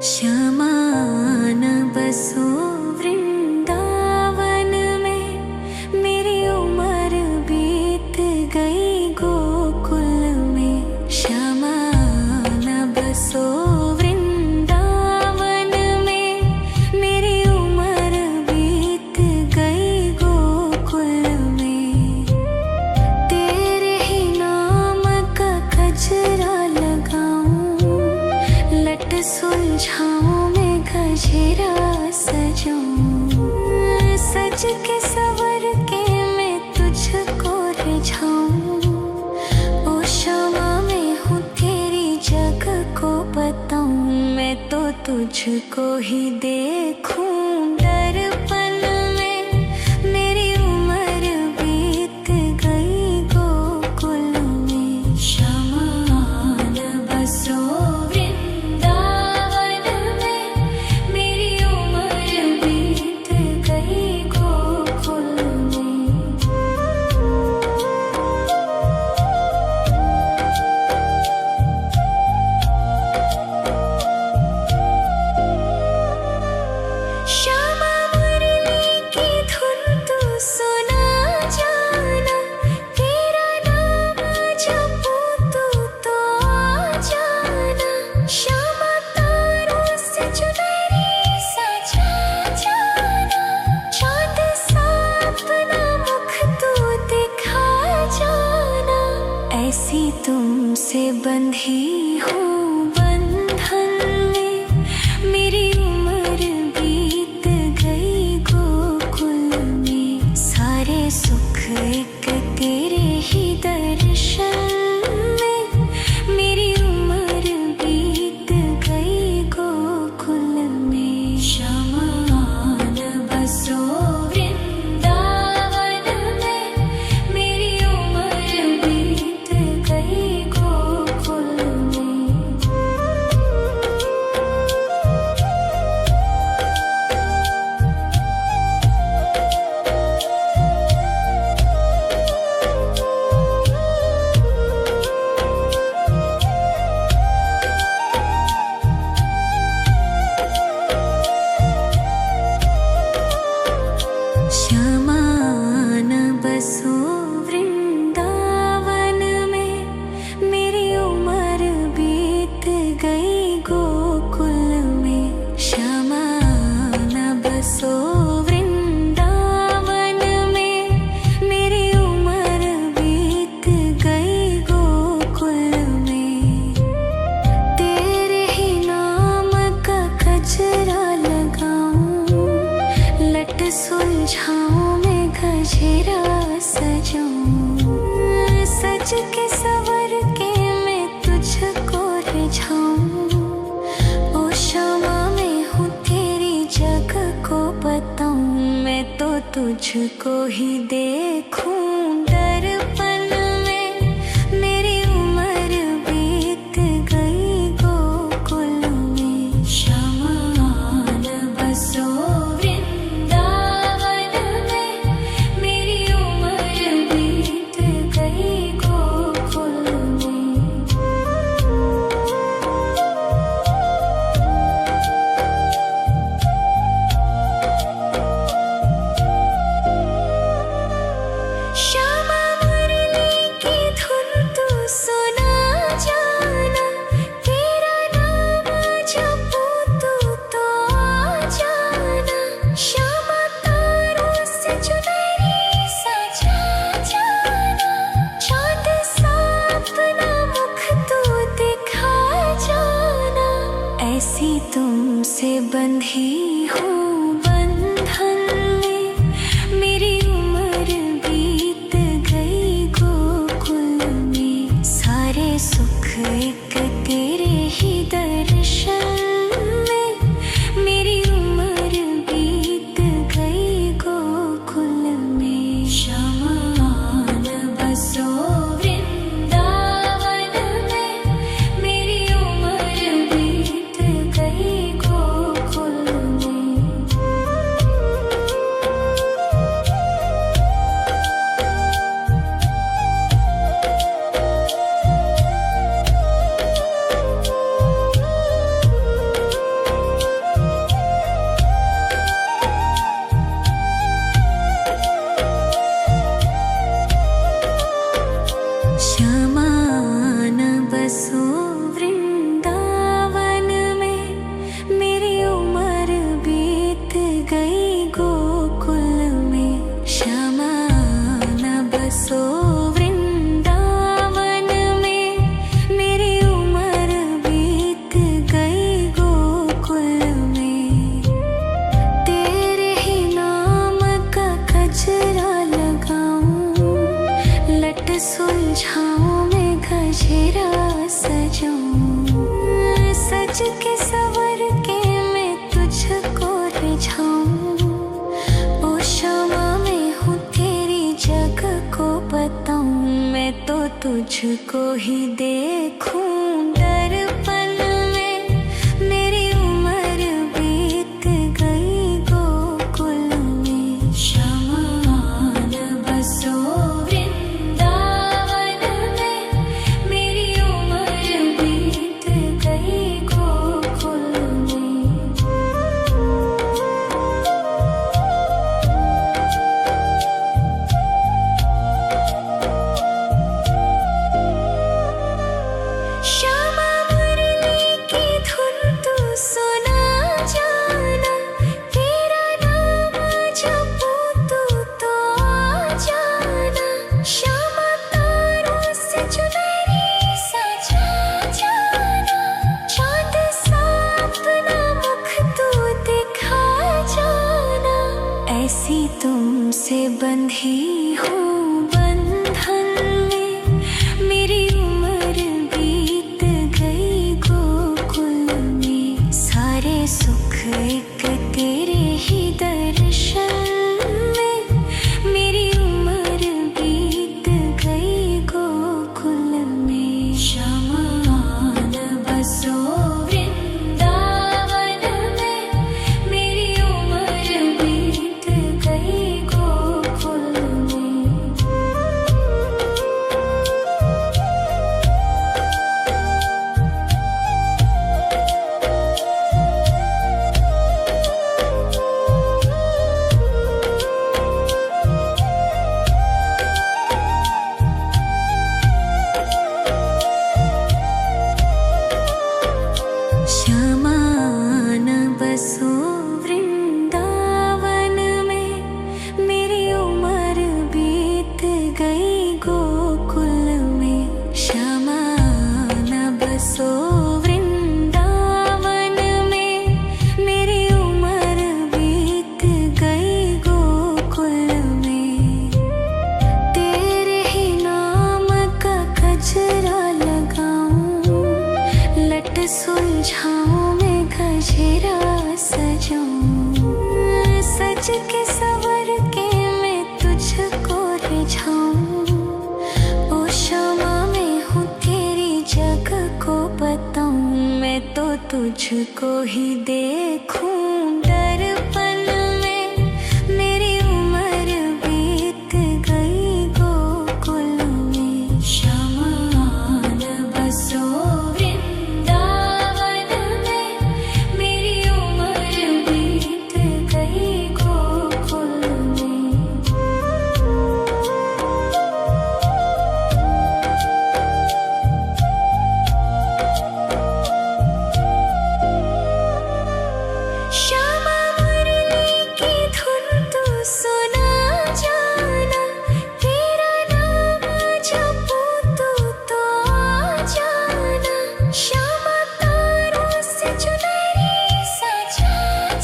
श्यामा न बसो वृंदावन में, मेरी उम्र बीत गई गोकुल में। श्यामा न बसो वृंदावन में, मेरी उम्र बीत गई गोकुल में। तेरे ही नाम का गजरा लगाऊं, लट सुलझाऊं मैं गजरा सजाऊं। सज के सवर के मैं तुझको रिझाऊं। ओ श्यामा मैं हूँ तेरी जग को बताऊं। मैं तो तुझको ही देखूं दर्पण में, मेरी उम्र बीत गई गोकुल में। श्यामा न बसो वृंदावन में, मेरी उम्र बीत गई गोकुल में। श्यामा मुरली की धुन तू सुना जाना, तेरा नाम जपूं तू तो आ जाना। श्यामा तारों से चुनरी सजा जाना, चाँद सा अपना मुख तू दिखा जाना। ऐसी तुमसे बंधी हूँ बंधन में, मेरी उम्र बीत गई गोकुल में। सारे सुख एक तेरे ही दर्शन में, मेरी उम्र बीत गई गोकुल में। श्यामा न बसो वृंदावन में, मेरी उम्र बीत गई गोकुल में। श्यामा न बसो वृंदावन में, मेरी उम्र बीत गई गोकुल में। श्यामा न बसो वृंदावन में, मेरी उम्र बीत गई गोकुल में। तेरे ही नाम का गजरा लगाऊं, लट सुलझाऊं मैं गजरा सजाऊं। सज के सवर के मैं तुझको रिझाऊं। ओ श्यामा मैं हूँ तेरी जग को बताऊं। मैं तो तुझको ही देखूं दर्पण में, मेरी उम्र बीत गई गोकुल में। श्यामा न बसो वृंदावन में, मेरी उम्र बीत गई गोकुल में। श्यामा मुरली गजरा सजाऊं, सज के सवर के मैं तुझको रिझाऊं। ओ शामा मैं हूँ तेरी जग को बताऊं, मैं तो तुझको ही देखूं दर्पण में। मेरी उम्र बीत गई गोकुल में, शमान बसो वृंदावन में। मेरी उम्र बीत गई गोकुल में। श्यामा मुरली की धुन तू सुना जाना, तेरा नाम जपूं तू तो आ जाना। श्यामा तारों से चुनरी सजा जाना, चांद सा अपना मुख तू दिखा जाना। ऐसी तुमसे बंधी हूँ बंधन में, मेरी उम्र बीत गई गोकुल में। सारे सुख एक तेरे ही दर्शन में, मेरी उम्र बीत गई गोकुल में। शमान बसो वृंदावन में, मेरी उम्र बीत गई गोकुल में। श्यामान बसो वृंदावन में, मेरी उम्र बीत गई गोकुल में। श्यामान बसो वृंदावन में, मेरी उम्र बीत गई गोकुल में। तेरे ही नाम का गजरा लगाऊं, लट सुलझाऊं मैं गजरा सजाऊं। सज के सवर के मैं तुझको रिझाऊं। ओ शामा मैं हूँ तेरी जग को बताऊं, मैं तो तुझको ही देखूं दर्पण में। मेरी उम्र बीत गई गोकुल में। शमान बसो वृंदावन में, मेरी उम्र बीत गई गोकुल में। श्यामा मुरली की धुन तू सुना जाना, तेरा नाम जपूं तू तो आ जाना। श्यामा तारों से चुनरी सजा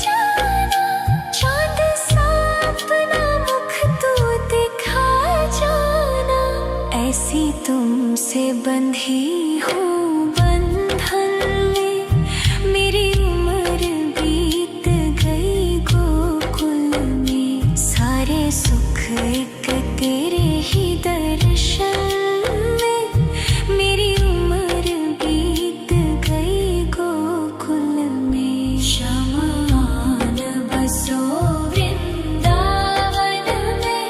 जाना, चांद सा अपना मुख तू दिखा जाना। ऐसी तुमसे बंधी हूँ बंधन में, मेरी उम्र बीत गई गोकुल में। सारे सुख एक तेरे ही दर्शन में, मेरी उम्र बीत गई गोकुल में। शमान बसो वृंदावन में,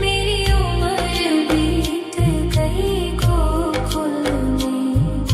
मेरी उम्र बीत गई गोकुल में।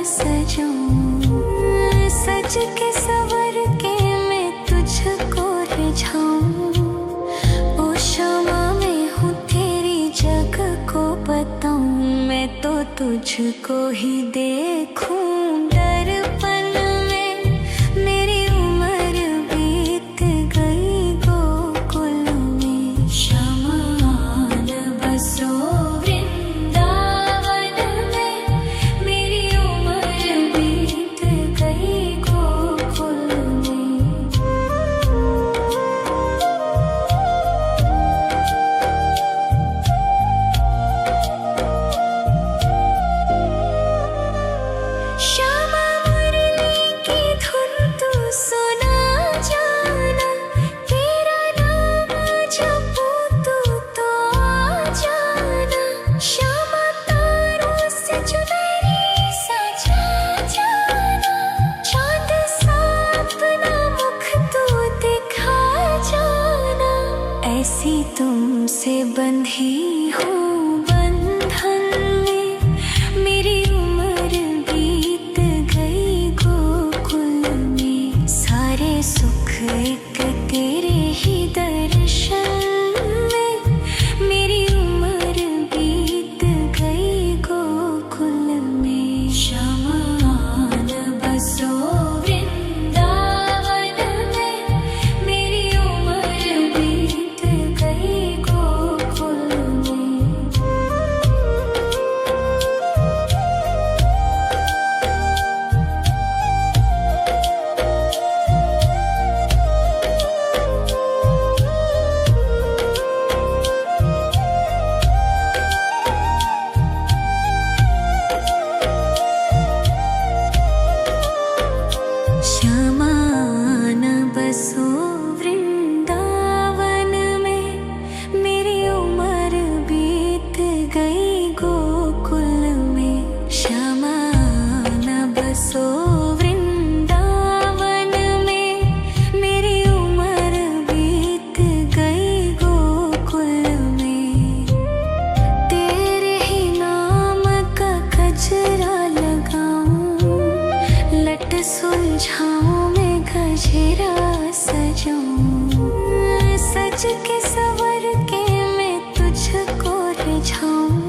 सजाऊं, सज के सवर के मैं तुझको रिझाऊं। ओ शमा मैं हूँ तेरी जग को बताऊं, मैं तो तुझको ही देखूं। दर्पण में मेरी उम्र बीत गई गोकुल में, शमान बसो वृंदावन में, मेरी उम्र बीत गई गोकुल में। श्यामा मुरली की धुन तू सुना जाना, तेरा नाम जपूं तो आ जाना। श्यामा तारों से चुनरी सजा जाना, चांद सा अपना मुख तू दिखा जाना। ऐसी तुमसे बंधी हूँ बंधन में, मेरी उम्र बीत गई गोकुल में। सारे सुख एक तेरे ही दर्शन में, मेरी उम्र बीत गई गोकुल में। शमान बसो वृंदावन में, मेरी उम्र बीत गई गोकुल में। श्यामान बसो वृंदावन में, मेरी उम्र बीत गई गोकुल में। श्यामान बसो वृंदावन में, मेरी उम्र बीत गई गोकुल में। तेरे ही नाम का गजरा लगाऊं, लट सुलझाऊं मैं गजरा सजाऊं। सज के सवर के मैं तुझको रिझाऊं।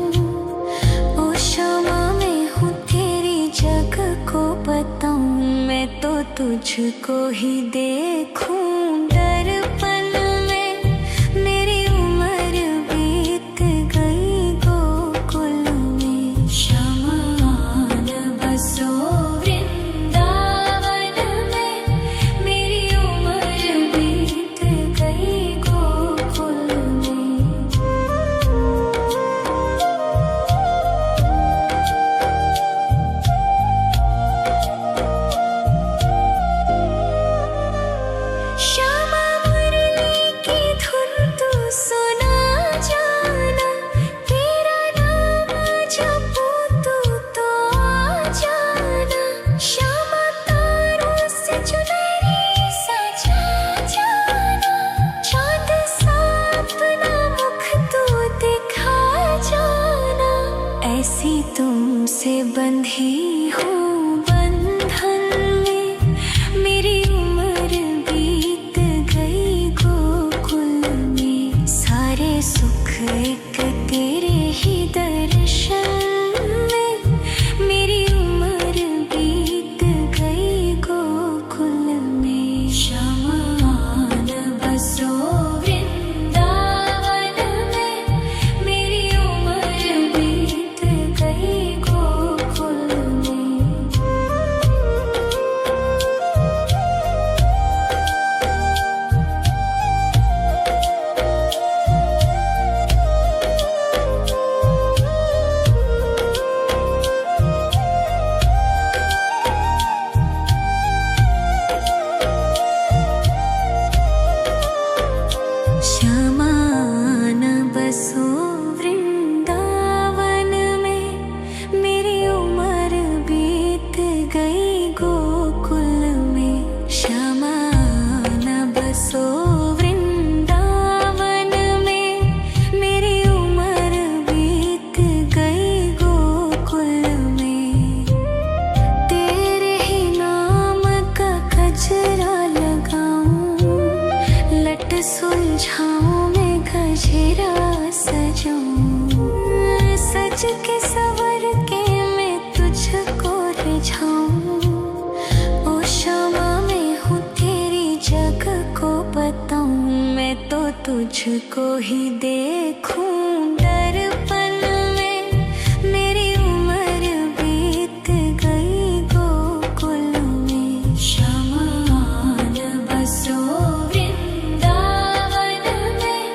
ओ शमा मैं हूँ तेरी जग को बताऊं, मैं तो तुझको ही देखूं। दर्पण में मेरी उम्र बीत गई गोकुल में। शमान बसो वृंदावन में, मेरी उम्र बीत गई गोकुल में। श्यामा मुरली की धुन तू सुना जाना, तेरा नाम जपूं तो आ जाना। के सवर के मैं तुझको रिझाऊं। ओ क्षमा मैं हूँ तेरी जग को बताऊं। मैं तो तुझको ही देखूं दर्पण में। मेरी उम्र बीत गई गोकुल में। श्यामान बसो वृंदावन में।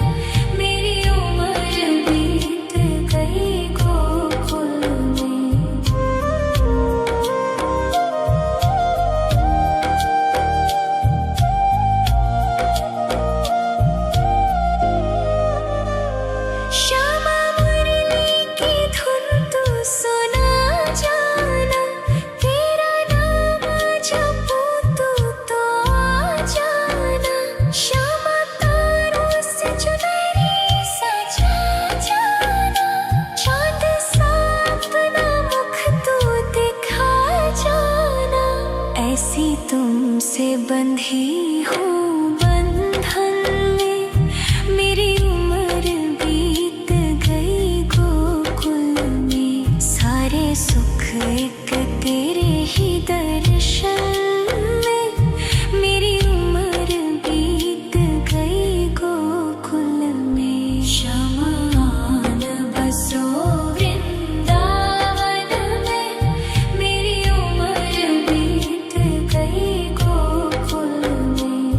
मेरी उम्र बीत गई गोकुल में। श्यामा मुरली की धुन तू सुना जाना। तेरा नाम जपूं तू तो आ जाना। श्यामा तारों से चुनरी सजा जाना। चाँद सा अपना मुख तू दिखा जाना। ऐसी तुमसे बंधी हूँ बंधन में। मेरी उम्र बीत गई गोकुल में। सारे सुख एक तेरे ही दर्शन में। मेरी उम्र बीत गई गोकुल में। श्यामान बसो वृंदावन में। मेरी उम्र बीत गई गोकुल में।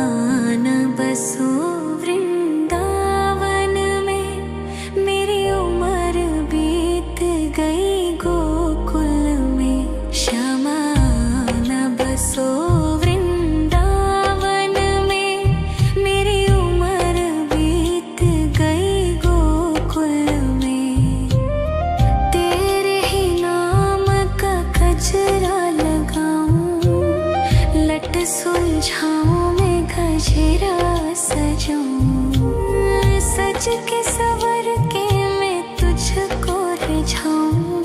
श्यामान बसो वृंदावन में। मेरी उम्र बीत गई गोकुल में। श्यामान बसो वृंदावन में। मेरी उम्र बीत गई गोकुल में। तेरे ही नाम का गजरा लगाऊं। लट सुलझाऊं मैं गजरा सजाऊं। सज के सवर के मैं तुझको रिझाऊं।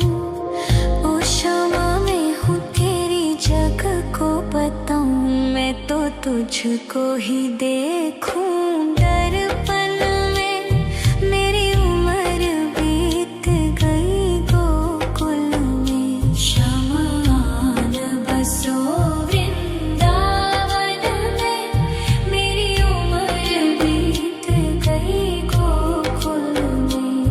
ओ क्षमा मैं हूँ तेरी जग को बताऊं। मैं तो तुझको ही देखूं दर्पण में। मेरी उम्र बीत गई गोकुल में। श्यामान बसो वृंदावन में। मेरी उम्र बीत गई गोकुल में।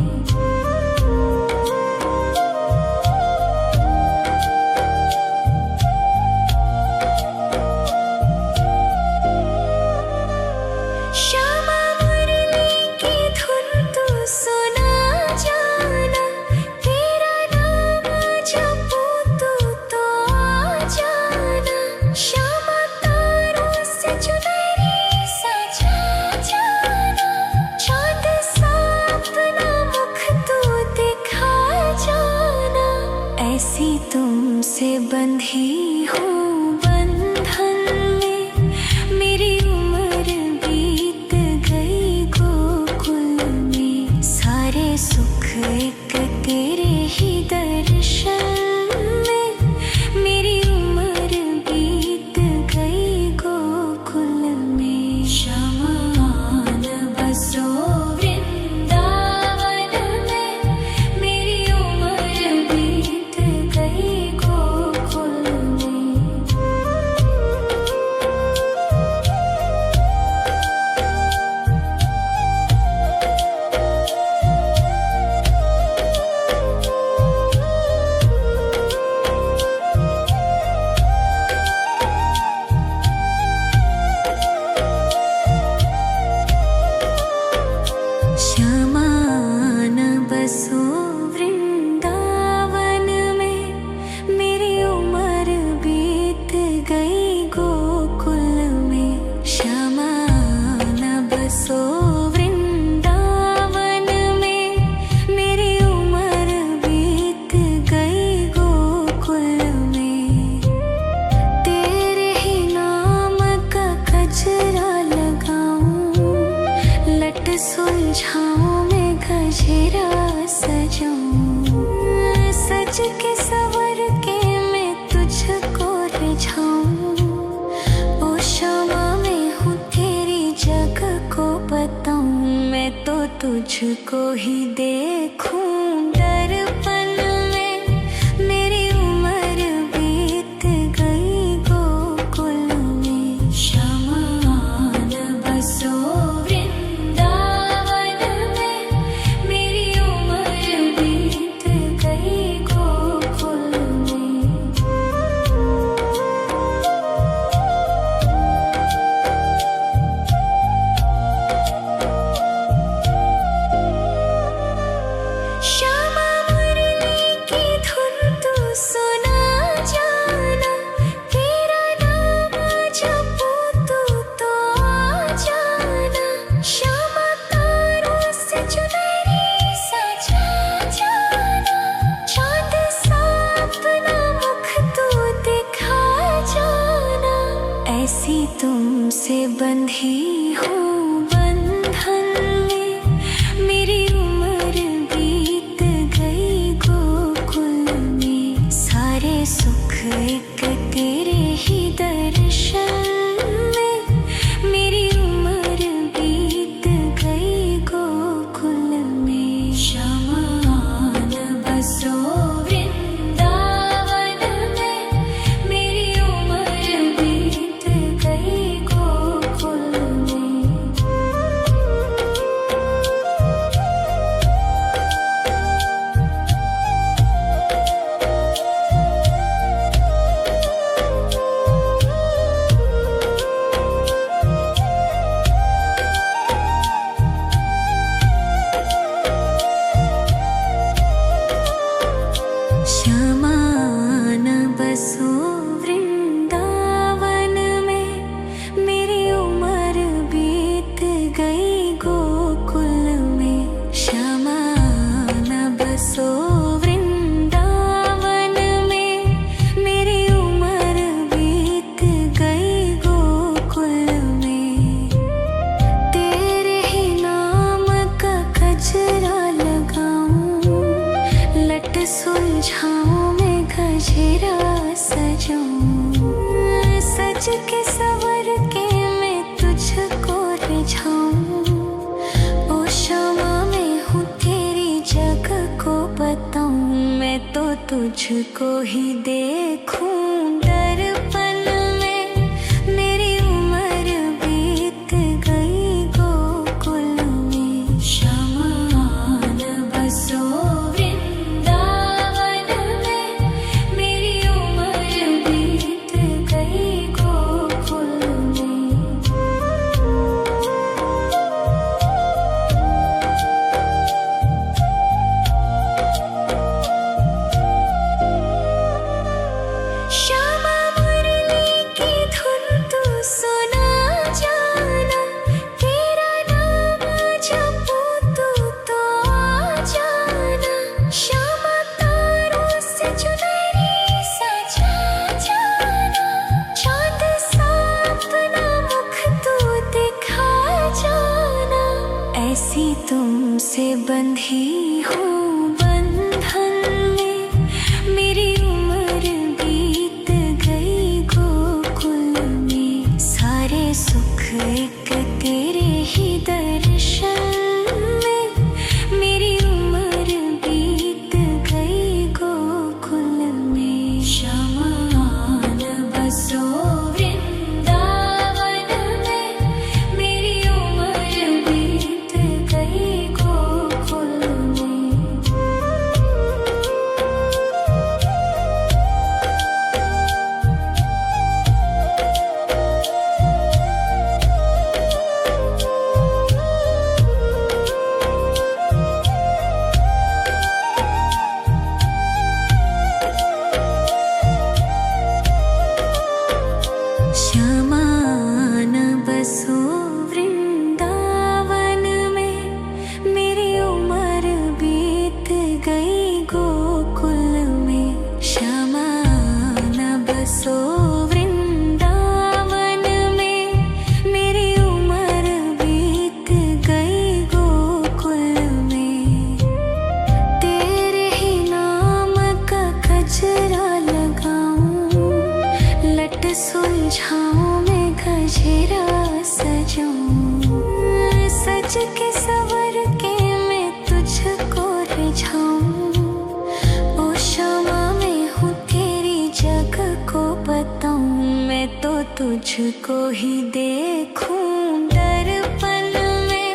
लट सुलझाऊं मैं गजरा सजाऊं, सज के सवर के मैं तुझको रिझाऊं। ओ शामा मैं हूँ तेरी जग को बताऊं, मैं तो तुझको ही देखूं दर्पण में। मेरी उम्र बीत गई गोकुल में, श्यामा आन बसो वृंदावन में। मेरी उम्र बीत गई गोकुल में। श्यामा मुरली की धुन तू सुना जाना, तेरा नाम जपूं तो आ जाना। श्यामा तारों से चुनरी सजा जाना, चांद सा अपना मुख तू दिखा जाना। ऐसी तुमसे बंधी हूँ बंधन में, मेरी उम्र बीत गई गोकुल में। सारे सुख एक तेरे ही दर्शन में, मेरी उम्र बीत गई गोकुल में। श्यामा आन बसो वृंदावन में, मेरी उम्र बीत गई गोकुल में। श्यामा आन बसो वृंदावन में, मेरी उम्र बीत गई गोकुल में। श्यामा आन बसो वृंदावन में, मेरी उम्र बीत गई गोकुल में। तेरे ही नाम का गजरा लगाऊं, लट सुलझाऊं मैं गजरा सजाऊं, सज के सवर के मैं तुझको रिझाऊं। ओ शामा मैं हूँ तेरी जग को बताऊं, मैं तो तुझको ही देखूं दर्पण में। मेरी उम्र बीत गई गोकुल में, श्यामा आन बसो वृंदावन में। मेरी उम्र बीत गई गोकुल में। श्यामा मुरली की धुन तू सुना जाना, तेरा नाम जपूं तो आ जाना। श्यामा तारों से चुनरी सजा जाना, चांद सा अपना मुख तू दिखा जाना। ऐसी तुमसे बंधी हूँ बंधन में, मेरी उम्र बीत गई गोकुल में। सारे सुख एक तेरे ही दर्शन में, मेरी उम्र बीत गई गोकुल में। श्यामा आन बसो वृंदावन में, मेरी उम्र बीत गई गोकुल में। तुझको ही देखूं दर्पण में।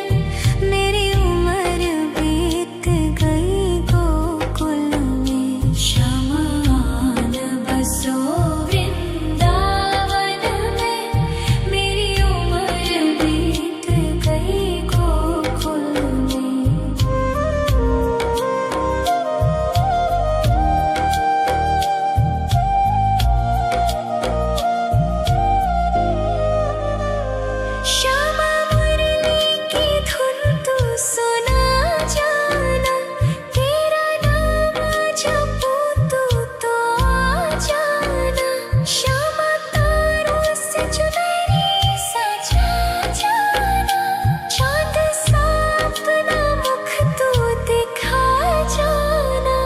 मेरी उम्र बीत गई गोकुल में। शमान बसो वृंदावन में। मेरी उम्र बीत गई गोकुल में। श्यामा मुरली की धुन तू सुना जाना। तेरा नाम जपूं तू तो आ जाना। श्यामा तारों से चुनरी सजा जाना। चांद सा अपना मुख तू दिखा जाना।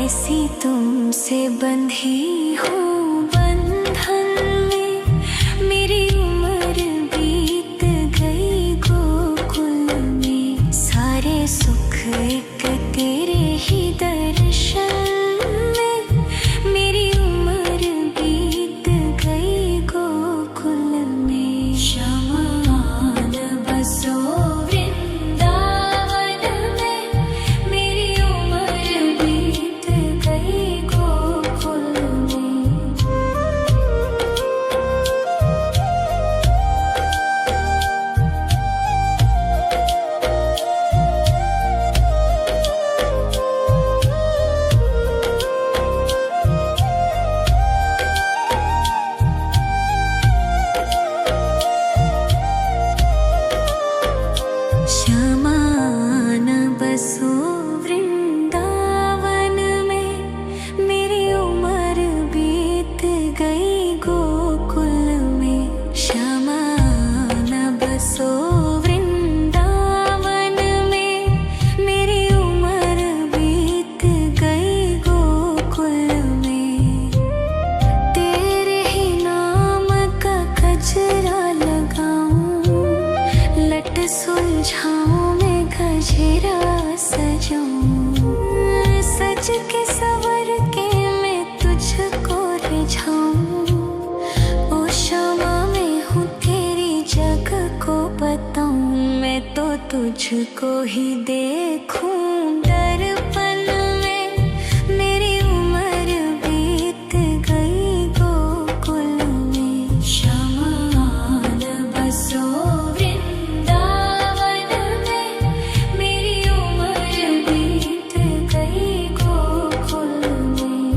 ऐसी तुमसे बंधी हूँ बंधन में। मेरी उम्र बीत गई गोकुल में। सारे सुख एक तेरे ही दर्शन में। मेरी उम्र बीत गई गोकुल में। शमान बसो वृंदावन में। मेरी उम्र बीत गई गोकुल में। श्यामान बसो वृंदावन में। मेरी उम्र बीत गई गोकुल में। श्यामान बसो वृंदावन में। मेरी उम्र बीत गई गोकुल में। तेरे ही नाम का गजरा लगाऊं। लट सुलझाऊं मैं गजरा सजाऊं। सज के सवर के मैं तुझको रिझाऊं। ओ श्यामा मैं हूँ तेरी जग को बताऊं। मैं तो तुझको ही देखूं दर्पण में। मेरी उम्र बीत गई गोकुल में। शमान बसो वृंदावन में। मेरी उम्र बीत गई गोकुल में।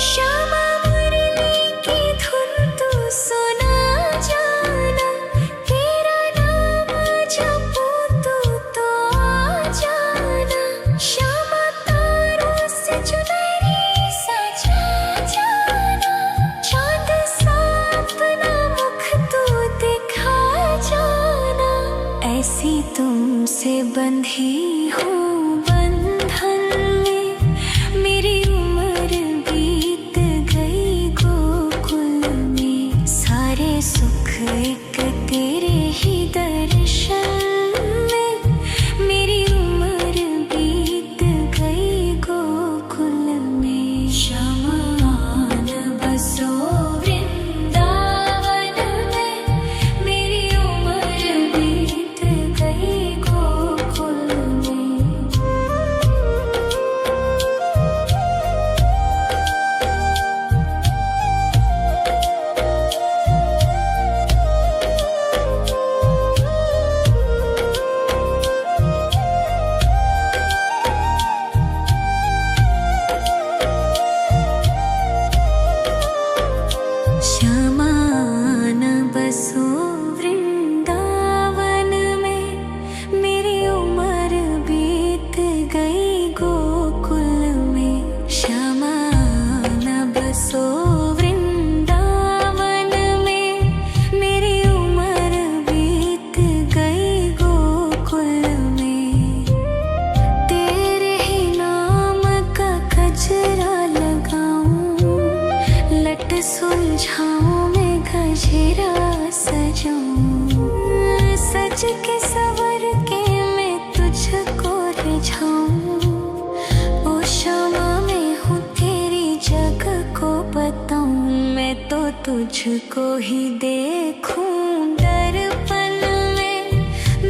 श्यामा मुरली की धुन तू सुना जाना। तेरा नाम जपूं तू तो आ जाना। श्यामा तारों से चुनरी सजा जाना। चांद सा अपना मुख तू दिखा जाना। ऐसी तुमसे बंधी हूँ बंधन में। मेरी उम्र बीत गई गोकुल में। सारे सुख एक तेरे ही दर्शन में। मेरी उम्र बीत गई गोकुल में। शमान बसो वृंदावन में। मेरी उम्र बीत गई गोकुल में। श्यामान बसो वृंदावन में। मेरी उम्र बीत गई गोकुल में। श्यामान बसो वृंदावन में। मेरी उम्र बीत गई गोकुल में। तेरे ही नाम का गजरा लगाऊं। लट सुलझाऊं मैं गजरा सजाऊं। सज के सवर के तुझको ही देखूं दर्पण में।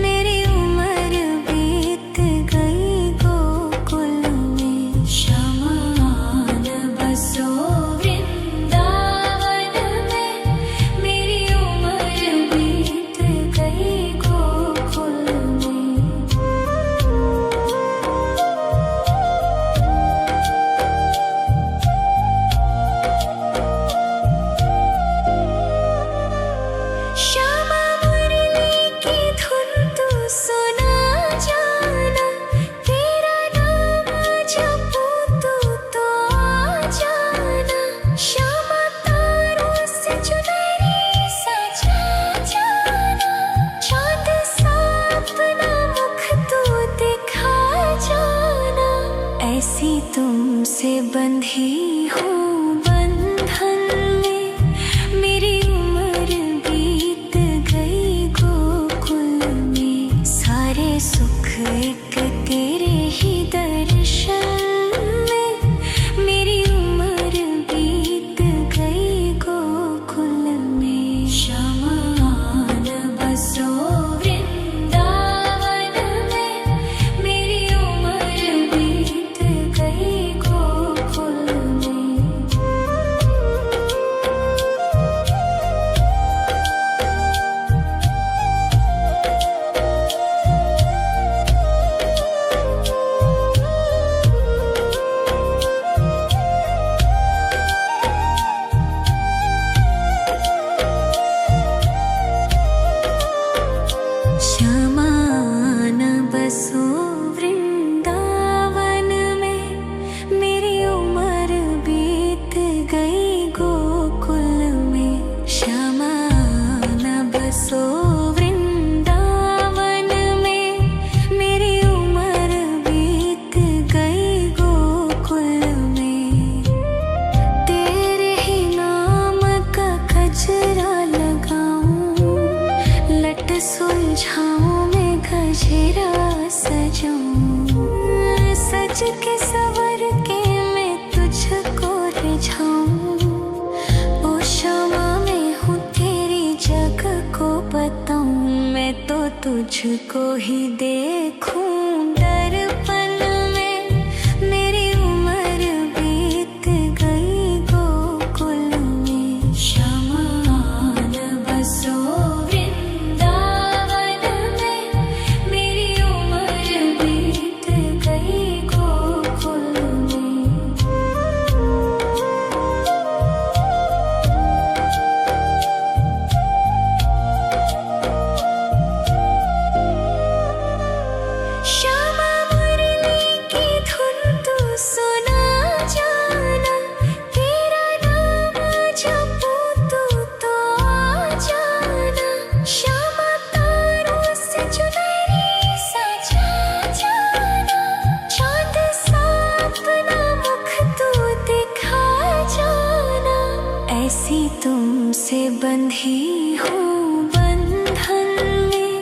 मेरी उम्र बीत गई गोकुल में। शमान बसो वृंदावन में। मेरी उम्र बीत गई गोकुल में। श्यामा मुरली की धुन तू सुना जाना। तेरा नाम जपूं तू तो आ जाना। श्यामा तारों से चुनरी सजा जाना। चाँद सा अपना मुख तू दिखा जाना। ऐसी तुमसे बंधी हूँ बंधन में। मेरी उम्र बीत गई गोकुल में। सारे सुख एक तेरे ही दर्शन में। मेरी उम्र बीत गई गोकुल में। शमान बसो वृंदावन में। मेरी उम्र बीत गई गोकुल में। शमान बसो वृंदावन में। मेरी उम्र बीत गई गोकुल में। शमान बसो वृंदावन में। मेरी उम्र बीत गई गोकुल में। तेरे ही नाम का गजरा लगाऊं। लट सुलझाऊं मैं गजरा सजाऊं। सज के सवर के मैं तुझको रिझाऊं। ओ क्षमा मैं हूँ तेरी जग को बताऊं। मैं तो तुझको ही देखूं दर्पण में। मेरी उम्र बीत गई गोकुल में। शमान बसो वृंदावन में। मेरी उम्र बीत गई गोकुल में। श्यामा मुरली की धुन तू सुना जाना। तेरा नाम जपूं तू तो आ जाना। श्यामा तारों से चुनरी सजा जाना। चाँद सा अपना मुख तू दिखा जाना। ऐसी तुमसे बंधी हूँ बंधन में।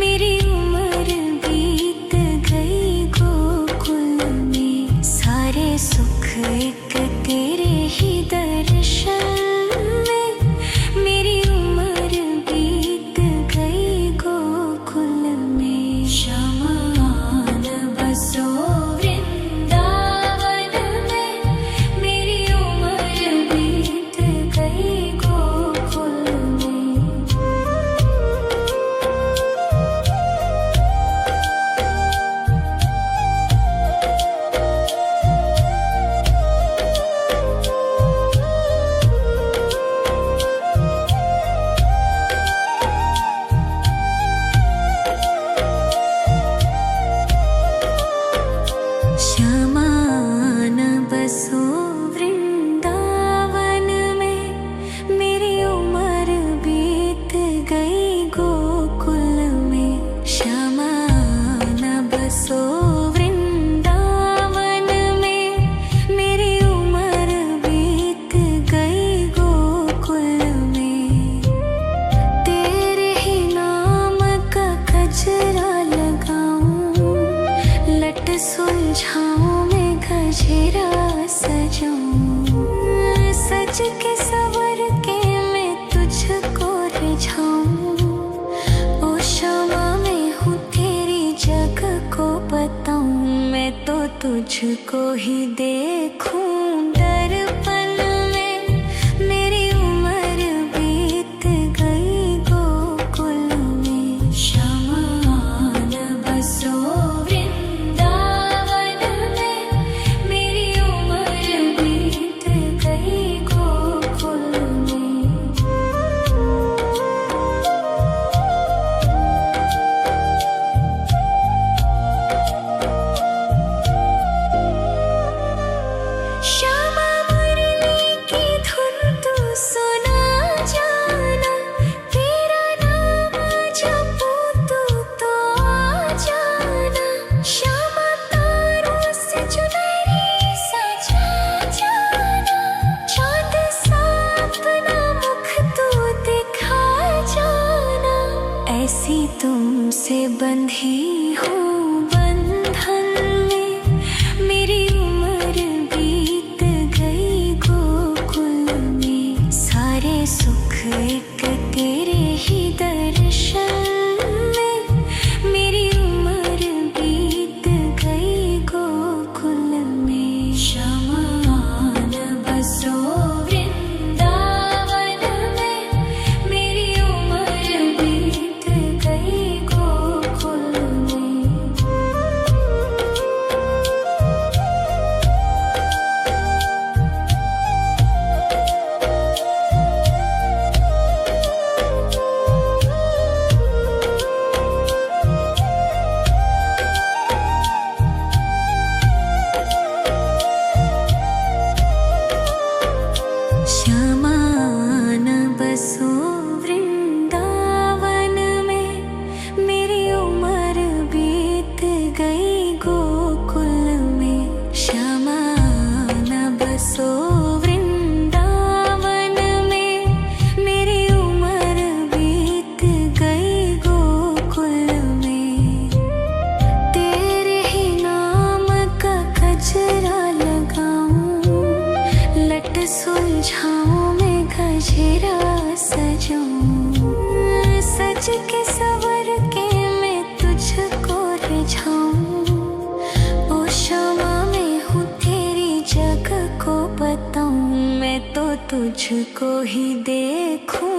मेरी उम्र बीत गई गोकुल में। सारे सुख एक तेरे ही दर्शन में। मेरी उम्र बीत गई गोकुल में। शमान बसो वृंदावन में। मेरी उम्र बीत गई गोकुल में। शमान बसो वृंदावन में। मेरी उम्र बीत गई गोकुल में। शमान बसो वृंदावन में। मेरी उम्र बीत गई गोकुल में। तेरे ही नाम का गजरा लगाऊं। लट सुलझाऊं मैं गजरा सजाऊं। सज के सवर के तुझको ही देखूं दर्पण में। मेरी उम्र बीत गई गोकुल में। शमान बसो वृंदावन में। मेरी उम्र बीत गई गोकुल में। श्यामा मुरली की धुन तू सुना जाना। तेरा नाम जपूं तो आ जाना। श्यामा तारों से चुनरी सजा जाना। चाँद सा अपना मुख तू दिखा जाना। ऐसी तुमसे बंधी हूँ बंधन में। मेरी उम्र बीत गई गोकुल में। सारे सुख एक तेरे ही दर्शन में। मेरी उम्र बीत गई गोकुल में। शमान बसो वृंदावन में। मेरी उम्र बीत गई गोकुल में। श्यामान बसो वृंदावन में। मेरी उम्र बीत गई गोकुल में। श्यामान बसो वृंदावन में। मेरी उम्र बीत गई गोकुल में। तेरे ही नाम का गजरा लगाऊं। लट सुलझाऊं मैं गजरा सजाऊं। सज के सवर के मैं तुझको रिझाऊं। ओ श्यामा मैं हूँ तेरी जग को बताऊं। मैं तो तुझको ही देखूं